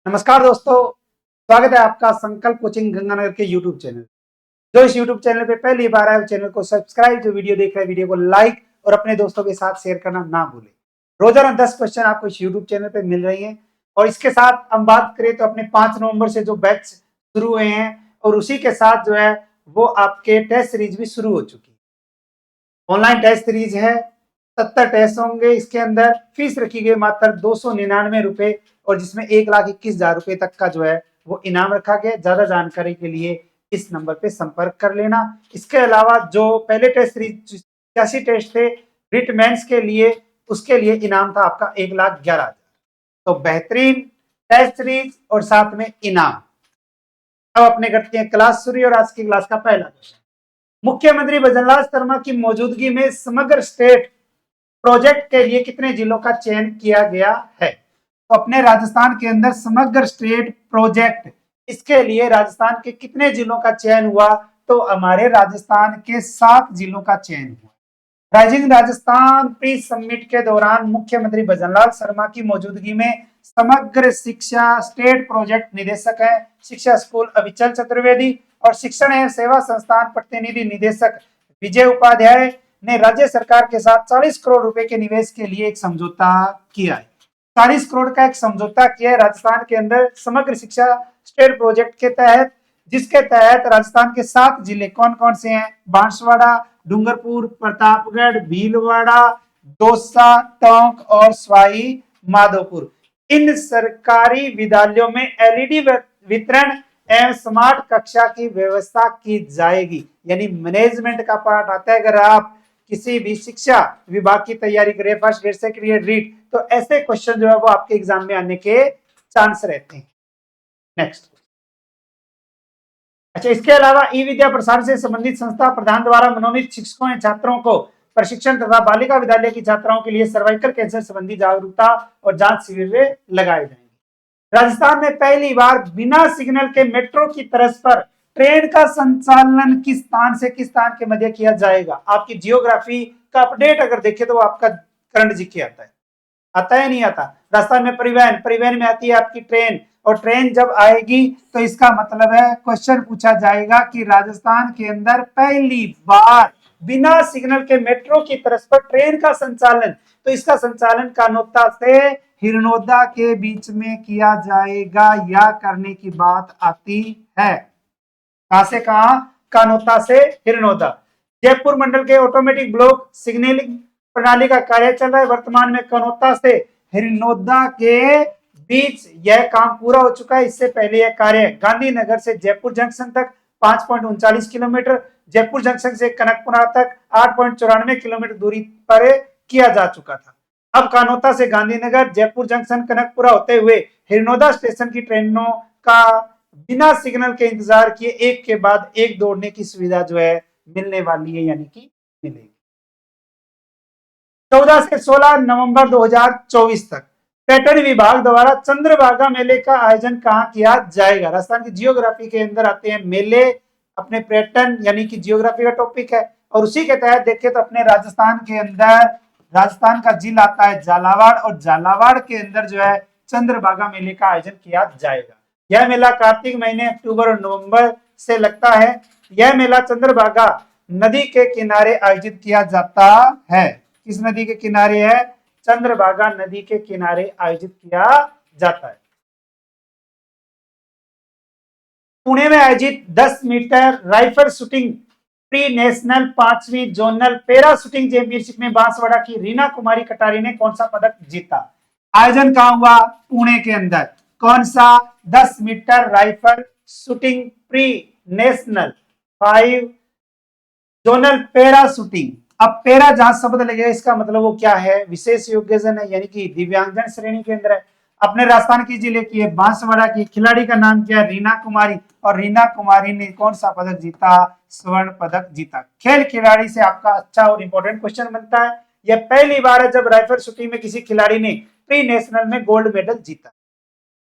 नमस्कार दोस्तों, स्वागत है आपका संकल्प कोचिंग गंगानगर के यूट्यूब चैनल। जो इस यूट्यूब चैनल पे पहली बार आए चैनल को सब्सक्राइब, जो वीडियो देख रहे हैं वीडियो को लाइक और अपने दोस्तों के साथ शेयर करना ना भूलें। रोजाना 10 क्वेश्चन आपको इस यूट्यूब चैनल पे मिल रही हैं और इसके साथ हम बात करें तो अपने 5 नवंबर से जो बैच शुरू हुए हैं और उसी के साथ जो है वो आपके टेस्ट सीरीज भी शुरू हो चुकी है। ऑनलाइन टेस्ट सीरीज है, 70 टेस्ट होंगे। इसके अंदर फीस रखी गई मात्र 299 रुपए और जिसमें 1,21,000 रुपए तक का जो है वो इनाम रखा गया। ज्यादा जानकारी के लिए इस नंबर पे संपर्क कर लेना। इसके अलावा जो पहले टेस्ट सीरीज 86 टेस्ट थे रिट मेंस के लिए, उसके लिए इनाम था आपका 1,11,000। तो बेहतरीन टेस्ट सीरीज और साथ में इनाम। अब अपने करते हैं क्लास शुरू और आज की क्लास का पहला क्वेश्चन। मुख्यमंत्री भजनलाल शर्मा की मौजूदगी में समग्र स्टेट प्रोजेक्ट के लिए कितने जिलों का चयन किया गया है? तो अपने राजस्थान के अंदर समग्र स्टेट प्रोजेक्ट, इसके लिए राजस्थान के कितने जिलों का चयन हुआ? तो हमारे राजस्थान के 7 जिलों का चयन हुआ। राइजिंग राजस्थान प्री समिट के दौरान मुख्यमंत्री भजनलाल शर्मा की मौजूदगी में समग्र शिक्षा स्टेट प्रोजेक्ट निदेशक है शिक्षा स्कूल अविचल चतुर्वेदी और शिक्षण एवं सेवा संस्थान प्रतिनिधि निदेशक विजय उपाध्याय ने राज्य सरकार के साथ 40 करोड़ रुपए के निवेश के लिए एक समझौता किया है। 40 करोड़ का एक समझौता किया है राजस्थान के अंदर समग्र शिक्षा स्टेट प्रोजेक्ट के तहत, जिसके तहत राजस्थान के 7 जिले कौन कौन से हैं? बांसवाड़ा, डूंगरपुर, प्रतापगढ़, भीलवाड़ा, दौसा, टोंक और सवाई माधोपुर। इन सरकारी विद्यालयों में एलईडी वितरण एवं स्मार्ट कक्षा की व्यवस्था की जाएगी। यानी मैनेजमेंट का पार्ट आता है। अगर आप किसी भी शिक्षा विभाग की तैयारी करें, first grade, second grade, REET, तो ऐसे क्वेश्चन जो है वो आपके एग्जाम में आने के चांस रहते हैं। नेक्स्ट। अच्छा, इसके अलावा ई विद्या प्रसार से संबंधित संस्था प्रधान द्वारा मनोनीत शिक्षकों एवं छात्रों को प्रशिक्षण तथा बालिका विद्यालय की छात्राओं के लिए सर्वाइकल कैंसर संबंधी जागरूकता और जांच शिविर लगाए जाएंगे। राजस्थान में पहली बार बिना सिग्नल के मेट्रो की तर्ज पर ट्रेन का संचालन किस स्थान से किस स्थान के मध्य किया जाएगा? आपकी जियोग्राफी का अपडेट अगर देखें तो आपका करंट जीके आता है नहीं आता? राजस्थान में परिवहन में आती है आपकी ट्रेन, और ट्रेन जब आएगी तो इसका मतलब है क्वेश्चन पूछा जाएगा कि राजस्थान के अंदर पहली बार बिना सिग्नल के मेट्रो की तरफ पर ट्रेन का संचालन, तो इसका संचालन कानोता से हिरनोदा के बीच में किया जाएगा या करने की बात आती है। कहां से कहां? कानोता से हिरनोदा। जयपुर मंडल के ऑटोमेटिक ब्लॉक सिग्नलिंग प्रणाली का कार्य चल रहा है। वर्तमान में कनौता से हिरनोदा के बीच यह काम पूरा हो चुका है। इससे पहले यह कार्य गांधीनगर से जयपुर जंक्शन तक 5.39 किलोमीटर, जयपुर जंक्शन से कनकपुरा तक 8.94 किलोमीटर दूरी पर किया जा चुका था। अब कानोता से गांधीनगर, जयपुर जंक्शन, कनकपुरा होते हुए हिरनोदा स्टेशन की ट्रेनों का बिना सिग्नल के इंतजार किए एक के बाद एक दौड़ने की सुविधा जो है मिलने वाली है, यानी कि मिलेगी। 14 से 16 नवंबर 2024 तक पर्यटन विभाग द्वारा चंद्रभागा मेले का आयोजन कहां किया जाएगा? राजस्थान की जियोग्राफी के अंदर आते हैं मेले, अपने पर्यटन यानी कि जियोग्राफी का टॉपिक है, और उसी के तहत देखें तो अपने राजस्थान के अंदर राजस्थान का जिला आता है झालावाड़, और झालावाड़ के अंदर जो है चंद्रभागा मेले का आयोजन किया जाएगा। यह मेला कार्तिक महीने अक्टूबर और नवंबर से लगता है। यह मेला चंद्रभागा नदी के किनारे आयोजित किया जाता है। किस नदी के किनारे है? चंद्रभागा नदी के किनारे आयोजित किया जाता है। पुणे में आयोजित 10 metre rifle shooting pre national 5वीं जोनल पैरा शूटिंग चैंपियनशिप में बांसवाड़ा की रीना कुमारी कटारी ने कौन सा पदक जीता? आयोजन कहां हुआ? पुणे के अंदर। कौन सा? 10 metre rifle shooting pre national 5 zonal para shooting. अब पैरा जहां शब्द लगेगा इसका मतलब वो क्या है? विशेष योग्यजन है, यानी कि दिव्यांगजन श्रेणी के अंदर है। अपने राजस्थान की जिले की है, बांसवाड़ा की। खिलाड़ी का नाम क्या है? रीना कुमारी, और रीना कुमारी ने कौन सा पदक जीता? स्वर्ण पदक जीता। खेल खिलाड़ी से आपका अच्छा और इंपॉर्टेंट क्वेश्चन बनता है। यह पहली बार है जब राइफल शूटिंग में किसी खिलाड़ी ने प्री नेशनल में गोल्ड मेडल जीता।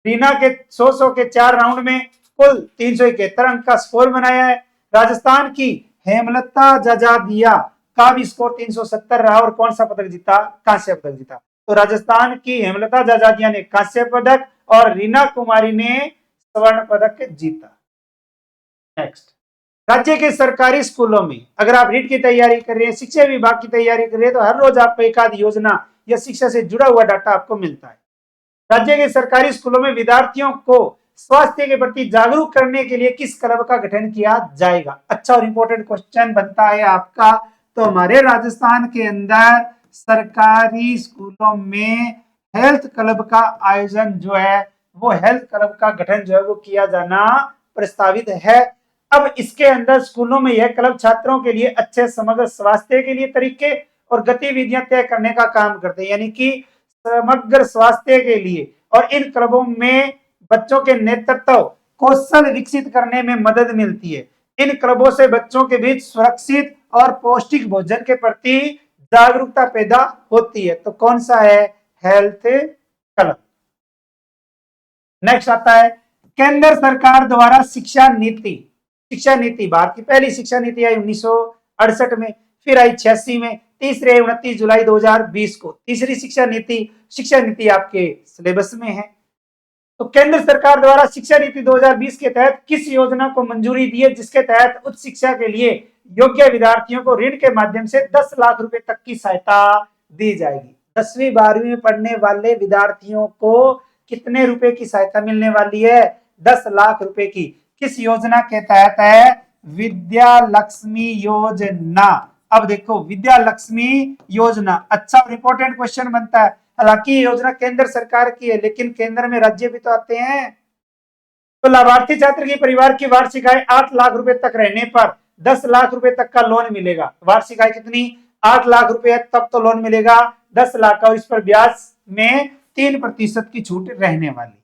रीना के 100 के 4 राउंड में कुल 371 अंक का स्कोर बनाया है। राजस्थान की हेमलता जजादिया का भी स्कोर 370 रहा और कौन सा पदक जीता? कांस्य पदक जीता। तो राजस्थान की हेमलता जजादिया ने कांस्य पदक और रीना कुमारी ने स्वर्ण पदक जीता। नेक्स्ट, राज्य के सरकारी स्कूलों में अगर आप रीट की तैयारी कर रहे हैं, शिक्षा विभाग की तैयारी कर रहे हैं, तो हर रोज आपको एक आध योजना या शिक्षा से जुड़ा हुआ डाटा आपको मिलता है। राज्य के सरकारी स्कूलों में विद्यार्थियों को स्वास्थ्य के प्रति जागरूक करने के लिए किस क्लब का गठन किया जाएगा? अच्छा और इंपॉर्टेंट क्वेश्चन बनता है आपका। तो हमारे राजस्थान के अंदर सरकारी स्कूलों में हेल्थ क्लब का आयोजन जो है, वो हेल्थ क्लब का गठन जो है वो किया जाना प्रस्तावित है। अब इसके अंदर स्कूलों में यह क्लब छात्रों के लिए अच्छे समग्र स्वास्थ्य के लिए तरीके और गतिविधियां तय करने का काम करते हैं, यानी कि समग्र स्वास्थ्य के लिए। और इन क्लबों में बच्चों के नेतृत्व कौशल विकसित करने में मदद मिलती है। इन क्लबों से बच्चों के बीच सुरक्षित और पौष्टिक भोजन के प्रति जागरूकता पैदा होती है। तो कौन सा है? Health club. नेक्स्ट आता है केंद्र सरकार द्वारा शिक्षा नीति। शिक्षा नीति, भारत की पहली शिक्षा नीति आई 1968 में, फिर आई 86 में, तीसरी आई 29 जुलाई 2020 को। तीसरी शिक्षा नीति आपके सिलेबस में है। तो केंद्र सरकार द्वारा शिक्षा नीति 2020 के तहत किस योजना को मंजूरी दी है, जिसके तहत उच्च शिक्षा के लिए योग्य विद्यार्थियों को ऋण के माध्यम से 10 लाख रुपए तक की सहायता दी जाएगी? 10वीं 12वीं में पढ़ने वाले विद्यार्थियों को कितने रुपए की सहायता मिलने वाली है? 10 लाख रुपए की। किस योजना के तहत है? विद्या लक्ष्मी योजना। अब देखो, विद्या लक्ष्मी योजना, अच्छा और इंपॉर्टेंट क्वेश्चन बनता है। हालांकि ये योजना केंद्र सरकार की है, लेकिन केंद्र में राज्य भी तो आते हैं। तो लाभार्थी छात्र की परिवार की वार्षिक आय 8 लाख रुपए तक रहने पर 10 लाख रुपए तक का लोन मिलेगा। वार्षिक आय कितनी? 8 लाख रुपए, तब तो लोन मिलेगा 10 लाख का, और इस पर ब्याज में 3% की छूट रहने वाली।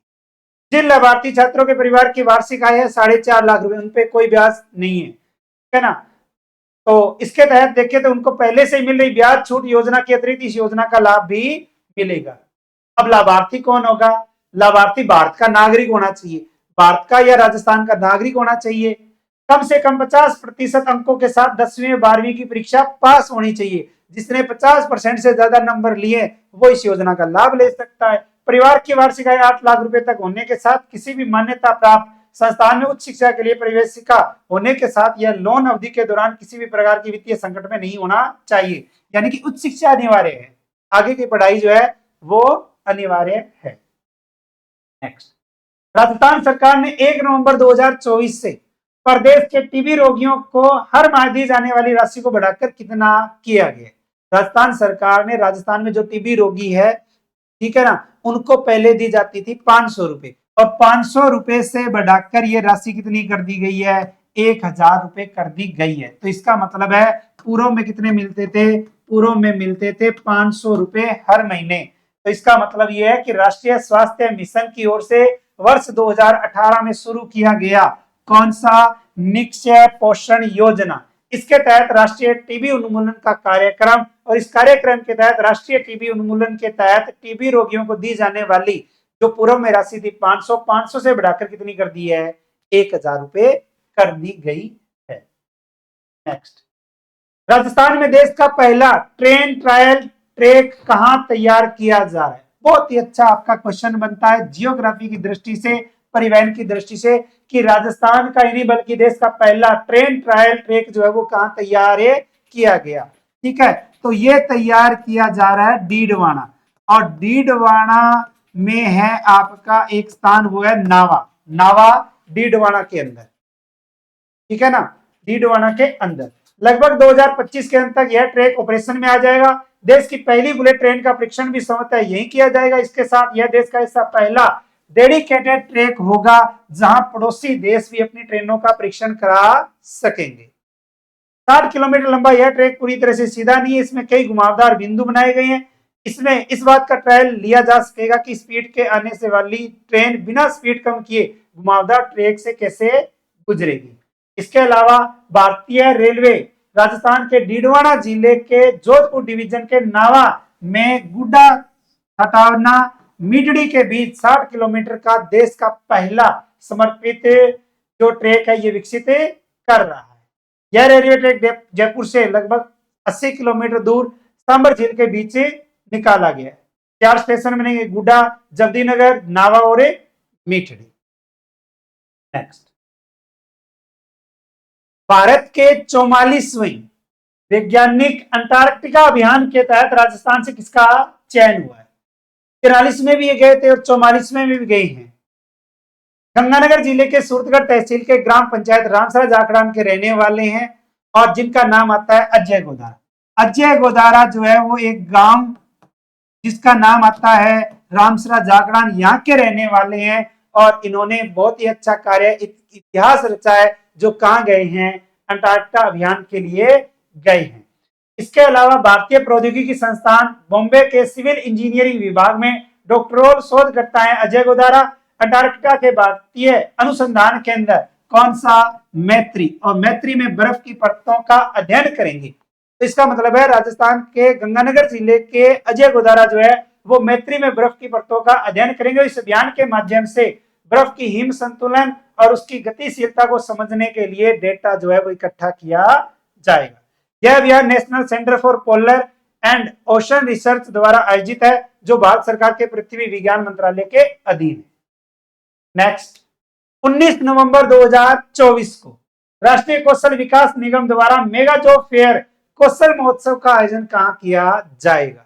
जिन लाभार्थी छात्रों के परिवार की वार्षिक आय है 4.5 लाख रुपए, उन पे कोई ब्याज नहीं है ना। तो इसके तहत देखें तो उनको पहले से मिल रही ब्याज छूट योजना के अतिरिक्त इस योजना का लाभ भी मिलेगा। अब लाभार्थी कौन होगा? लाभार्थी भारत का नागरिक होना चाहिए, भारत का या राजस्थान का नागरिक होना चाहिए, कम से कम 50% अंकों के साथ 10वीं 12वीं की परीक्षा पास होनी चाहिए। जिसने 50% से ज्यादा नंबर लिए वो इस योजना का लाभ ले सकता है। परिवार की वार्षिक आय 8 लाख रुपए तक होने के साथ किसी भी मान्यता प्राप्त संस्थान में उच्च शिक्षा के लिए प्रवेशिका होने के साथ यह लोन अवधि के दौरान किसी भी प्रकार की वित्तीय संकट में नहीं होना चाहिए, यानी कि उच्च शिक्षा अनिवार्य है, आगे की पढ़ाई जो है वो अनिवार्य है। नेक्स्ट, राजस्थान सरकार ने 1 नवंबर 2024 से प्रदेश के टीबी रोगियों को हर माह दी जाने वाली राशि को बढ़ाकर कितना किया गया? राजस्थान सरकार ने, राजस्थान में जो टीबी रोगी है, ठीक है ना, उनको पहले दी जाती थी 500 रुपए, और 500 रुपए से बढ़ाकर ये राशि कितनी कर दी गई है? 1000 रुपए कर दी गई है। तो इसका मतलब है पूर्व में कितने मिलते थे? पूर्व में मिलते थे 500 रुपए हर महीने। तो इसका मतलब यह है कि राष्ट्रीय स्वास्थ्य मिशन की ओर से वर्ष 2018 में शुरू किया गया कौन सा? निक्षय पोषण योजना। इसके तहत राष्ट्रीय टीबी उन्मूलन का कार्यक्रम, और इस कार्यक्रम के तहत राष्ट्रीय टीबी उन्मूलन के तहत टीबी रोगियों को दी जाने वाली जो पूर्व में राशि थी 500 से बढ़ाकर कितनी कर दी है? 1000 रुपए कर दी गई है। नेक्स्ट, राजस्थान में देश का पहला ट्रेन ट्रायल ट्रैक कहां तैयार किया जा रहा है? बहुत ही अच्छा आपका क्वेश्चन बनता है जियोग्राफी की दृष्टि से, परिवहन की दृष्टि से, कि राजस्थान का ही नहीं बल्कि देश का पहला ट्रेन ट्रायल ट्रैक जो है वो कहां तैयार किया गया? ठीक है, तो ये तैयार किया जा रहा है डीडवाना, और डीडवाना में है आपका एक स्थान, वो है नावा। नावा डीडवाना के अंदर, ठीक है ना, डीडवाना के अंदर। लगभग 2025 के अंत तक यह ट्रैक ऑपरेशन में आ जाएगा। देश की पहली बुलेट ट्रेन का परीक्षण भी संभवतः यही किया जाएगा। इसके साथ यह देश का ऐसा पहला डेडिकेटेड ट्रैक होगा जहां पड़ोसी देश भी अपनी ट्रेनों का परीक्षण करा सकेंगे। 60 किलोमीटर लंबा यह ट्रैक पूरी तरह से सीधा नहीं है, इसमें कई घुमावदार बिंदु बनाए गए हैं। इसमें इस बात का ट्रायल लिया जा सकेगा कि स्पीड के आने से वाली ट्रेन बिना स्पीड कम किए घुमावदार ट्रैक से कैसे गुजरेगी। इसके अलावा भारतीय रेलवे राजस्थान के डीडवाना जिले के जोधपुर डिवीजन के नावा में गुड्डा खटावना मिडड़ी के बीच 60 किलोमीटर का देश का पहला समर्पित जो ट्रैक है ये विकसित कर रहा है। यह रेलवे ट्रैक जयपुर से लगभग 80 किलोमीटर दूर सांबर झील के बीच निकाला गया है। चार स्टेशन बनेंगे, गुड्डा, जबदी नगर, नावा और मीठड़ी। नेक्स्ट, भारत के 44वें वैज्ञानिक अंटार्कटिका अभियान के तहत राजस्थान से किसका चयन हुआ है? 43 में भी ये गए थे और 44 में भी गए हैं। गंगानगर जिले के सूरतगढ़ तहसील के ग्राम पंचायत रामसरा जाखड़ान के रहने वाले हैं और जिनका नाम आता है अजय गोदारा। अजय गोदारा जो है वो एक गांव जिसका नाम आता है रामसरा जाखड़ान, यहाँ के रहने वाले हैं और इन्होंने बहुत ही अच्छा कार्य इतिहास रचा है। जो कहाँ गए हैं? अंटार्कटिका अभियान के लिए गए हैं। इसके अलावा भारतीय प्रौद्योगिकी संस्थान बॉम्बे के सिविल इंजीनियरिंग विभाग में डॉक्टरल शोधकर्ता है अजय गोदारा। अंटार्कटिका के भारतीय अनुसंधान केंद्र कौन सा? मैत्री, और मैत्री में बर्फ की परतों का अध्ययन करेंगे। तो इसका मतलब है राजस्थान के गंगानगर जिले के अजय गोदारा जो है वो मैत्री में बर्फ की परतों का अध्ययन करेंगे। इस अभियान के माध्यम से बर्फ की हिम संतुलन और उसकी गतिशीलता को समझने के लिए डेटा जो है वो इकट्ठा किया जाएगा। यह अभियान national centre for polar and ocean research द्वारा आयोजित है, जो भारत सरकार के पृथ्वी विज्ञान मंत्रालय के अधीन है। नेक्स्ट, 19 नवंबर 2024 को राष्ट्रीय कौशल विकास निगम द्वारा मेगा जॉब फेयर कौशल महोत्सव का आयोजन कहां किया जाएगा?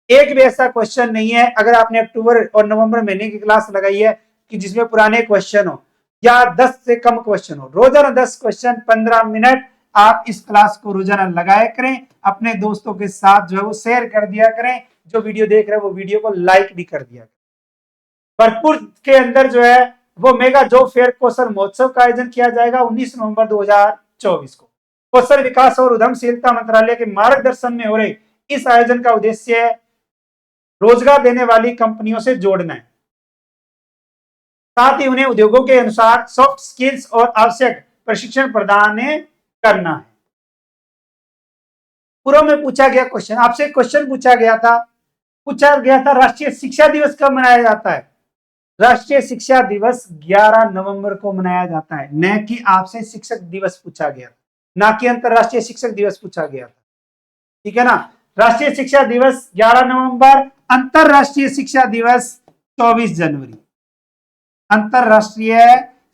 एक भी ऐसा क्वेश्चन नहीं है, अगर आपने अक्टूबर और नवंबर महीने की क्लास लगाई है कि जिसमें पुराने क्वेश्चन हो या 10 से कम क्वेश्चन हो, रोजाना 10 क्वेश्चन 15 मिनट आप इस क्लास को रोजाना लगाया करें। अपने दोस्तों के साथ जो है वो शेयर कर दिया करें। जो वीडियो देख रहे हैं वो वीडियो को लाइक भी कर दिया करें। भरतपुर के अंदर जो है वो मेगा जॉब फेयर कौशल महोत्सव का आयोजन किया जाएगा 19 नवंबर 2024 को। कौशल विकास और उद्यमशीलता मंत्रालय के मार्गदर्शन में हो रहे इस आयोजन का उद्देश्य रोजगार देने वाली कंपनियों से जोड़ना है, साथ ही उन्हें उद्योगों के अनुसार सॉफ्ट स्किल्स और आवश्यक प्रशिक्षण प्रदान करना है। पूर्व में पूछा गया क्वेश्चन, आपसे क्वेश्चन पूछा गया था राष्ट्रीय शिक्षा दिवस कब मनाया जाता है? राष्ट्रीय शिक्षा दिवस 11 नवंबर को मनाया जाता है। न कि आपसे शिक्षक दिवस पूछा गया, ना कि अंतरराष्ट्रीय शिक्षक दिवस पूछा गया था। ठीक है ना? राष्ट्रीय शिक्षा दिवस 11 नवंबर, अंतरराष्ट्रीय शिक्षा दिवस 24 जनवरी। अंतरराष्ट्रीय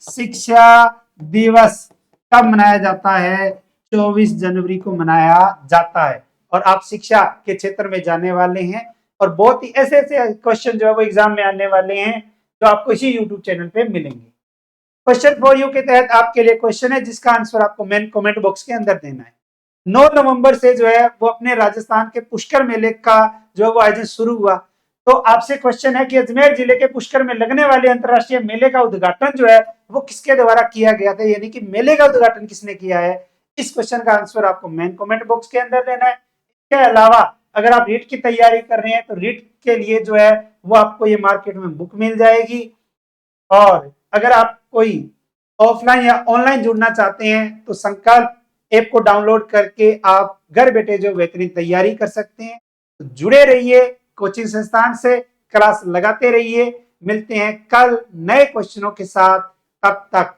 शिक्षा दिवस कब मनाया जाता है? 24 जनवरी को मनाया जाता है। और आप शिक्षा के क्षेत्र में जाने वाले हैं और बहुत ही ऐसे ऐसे क्वेश्चन जो है वो एग्जाम में आने वाले हैं जो आपको इसी यूट्यूब चैनल पे मिलेंगे। क्वेश्चन फॉर यू के तहत आपके लिए क्वेश्चन है जिसका आंसर आपको मेन कमेंट बॉक्स के अंदर देना है। 9 नवंबर से जो है वो अपने राजस्थान के पुष्कर मेले का जो है वो आयोजन शुरू हुआ। तो आपसे क्वेश्चन है कि अजमेर जिले के पुष्कर में लगने वाले अंतरराष्ट्रीय मेले का उद्घाटन जो है वो किसके द्वारा किया गया था, यानी कि मेले का उद्घाटन किसने किया है? इस क्वेश्चन का आंसर आपको मेन कमेंट बॉक्स के अंदर देना है। इसके अलावा अगर आप रीट की तैयारी कर रहे हैं तो रीट के लिए जो है वो आपको ये मार्केट में बुक मिल जाएगी। और अगर आप कोई ऑफलाइन या ऑनलाइन जुड़ना चाहते हैं तो संकल्प ऐप को डाउनलोड करके आप घर बैठे जो बेहतरीन तैयारी कर सकते हैं। तो जुड़े रहिए कोचिंग संस्थान से, क्लास लगाते रहिए। मिलते हैं कल नए क्वेश्चनों के साथ। तब तक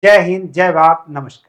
जय हिंद, जय भारत, नमस्कार।